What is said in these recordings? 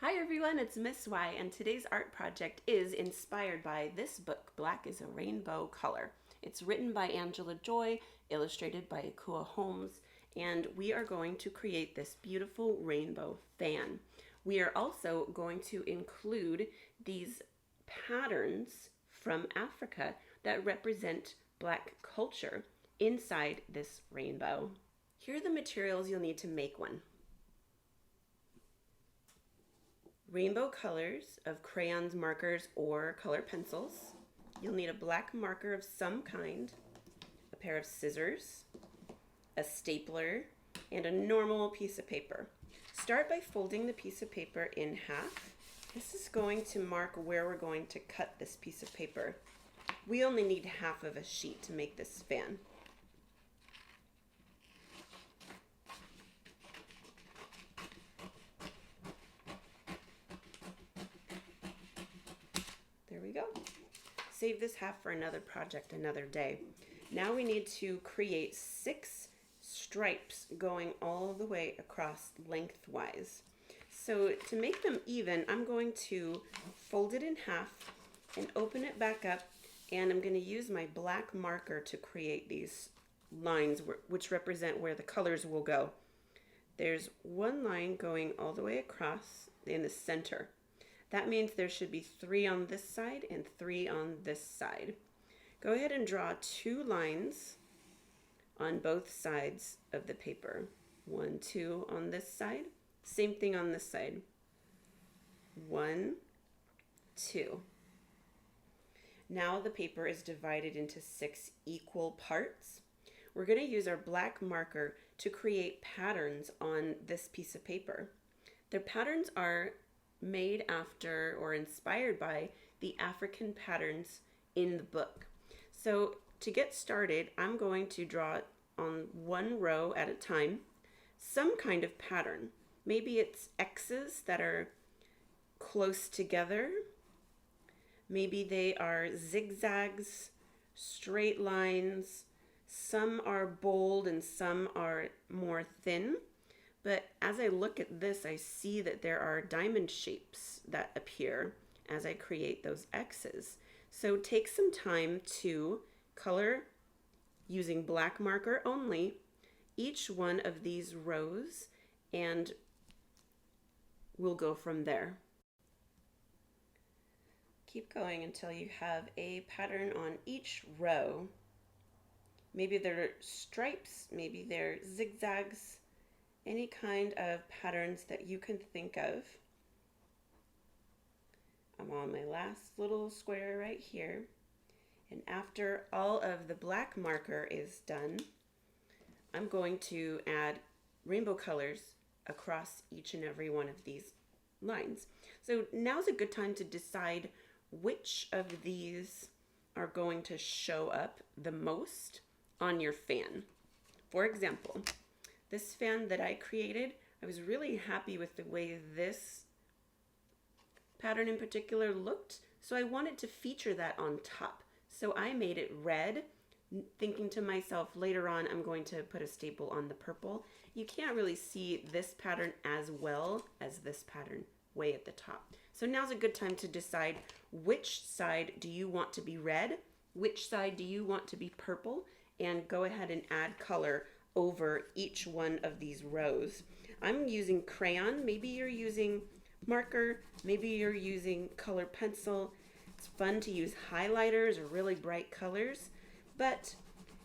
Hi everyone, it's Miss Y, and today's art project is inspired by this book, Black is a Rainbow Color. It's written by Angela Joy, illustrated by Ekua Holmes, and we are going to create this beautiful rainbow fan. We are also going to include these patterns from Africa that represent Black culture inside this rainbow. Here are the materials you'll need to make one. Rainbow colors of crayons, markers, or color pencils. You'll need a black marker of some kind, a pair of scissors, a stapler, and a normal piece of paper. Start by folding the piece of paper in half. This is going to mark where we're going to cut this piece of paper. We only need half of a sheet to make this fan. There we go. Save this half for another project another day. Now we need to create 6 stripes going all the way across lengthwise. So to make them even, I'm going to fold it in half and open it back up, and I'm going to use my black marker to create these lines which represent where the colors will go. There's one line going all the way across in the center. That means there should be 3 on this side and 3 on this side. Go ahead and draw 2 lines on both sides of the paper. 1, 2 on this side. Same thing on this side. 1, 2. Now the paper is divided into 6 equal parts. We're going to use our black marker to create patterns on this piece of paper. The patterns are made after or inspired by the African patterns in the book. So to get started, I'm going to draw on one row at a time some kind of pattern. Maybe it's X's that are close together. Maybe they are zigzags, straight lines. Some are bold and some are more thin. But as I look at this, I see that there are diamond shapes that appear as I create those X's. So take some time to color using black marker only each one of these rows, and we'll go from there. Keep going until you have a pattern on each row. Maybe they're stripes, maybe they're zigzags, any kind of patterns that you can think of. I'm on my last little square right here. And after all of the black marker is done, I'm going to add rainbow colors across each and every one of these lines. So now's a good time to decide which of these are going to show up the most on your fan. For example, this fan that I created, I was really happy with the way this pattern in particular looked, so I wanted to feature that on top. So I made it red, thinking to myself, later on I'm going to put a staple on the purple. You can't really see this pattern as well as this pattern way at the top. So now's a good time to decide which side do you want to be red, which side do you want to be purple, and go ahead and add color over each one of these rows. I'm using crayon. Maybe you're using marker. Maybe you're using color pencil. It's fun to use highlighters or really bright colors. But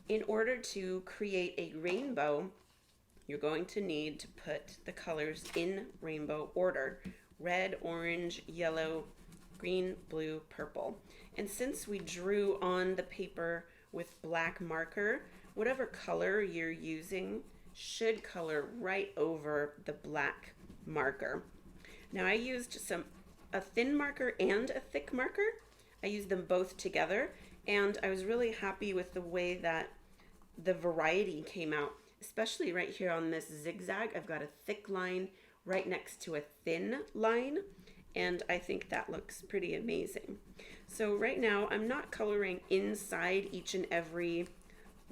in order to create a rainbow, you're going to need to put the colors in rainbow order. Red, orange, yellow, green, blue, purple. And since we drew on the paper with black marker, whatever color you're using should color right over the black marker. Now I used a thin marker and a thick marker. I used them both together, and I was really happy with the way that the variety came out, especially right here on this zigzag. I've got a thick line right next to a thin line, and I think that looks pretty amazing. So right now I'm not coloring inside each and every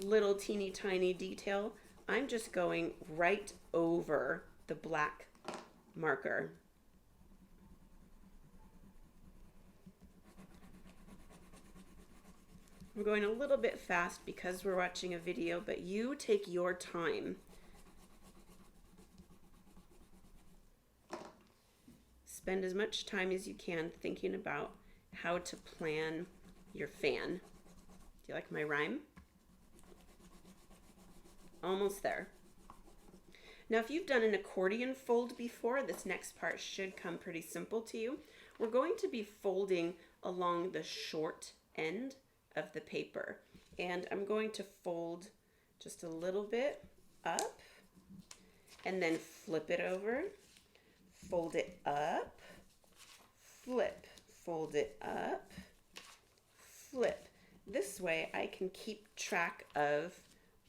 little teeny tiny detail. I'm just going right over the black marker. I'm going a little bit fast because we're watching a video, but you take your time. Spend as much time as you can thinking about how to plan your fan. Do you like my rhyme? Almost there. Now, if you've done an accordion fold before, this next part should come pretty simple to you. We're going to be folding along the short end of the paper, and I'm going to fold just a little bit up and then flip it over, fold it up, flip, fold it up, flip. This way I can keep track of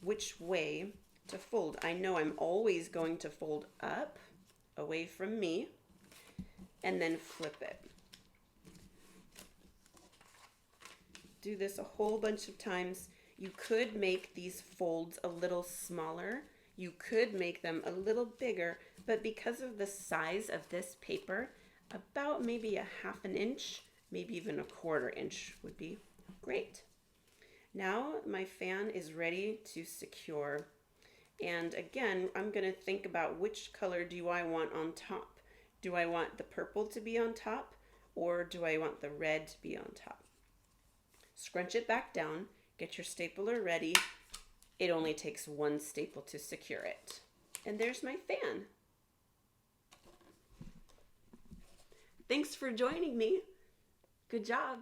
which way to fold. I know I'm always going to fold up away from me and then flip it. Do this a whole bunch of times. You could make these folds a little smaller. You could make them a little bigger, but because of the size of this paper, about maybe a ½ inch, maybe even a ¼ inch would be great. Now my fan is ready to secure. And again, I'm going to think about which color do I want on top. Do I want the purple to be on top, or do I want the red to be on top? Scrunch it back down, get your stapler ready. It only takes one staple to secure it. And there's my fan. Thanks for joining me. Good job.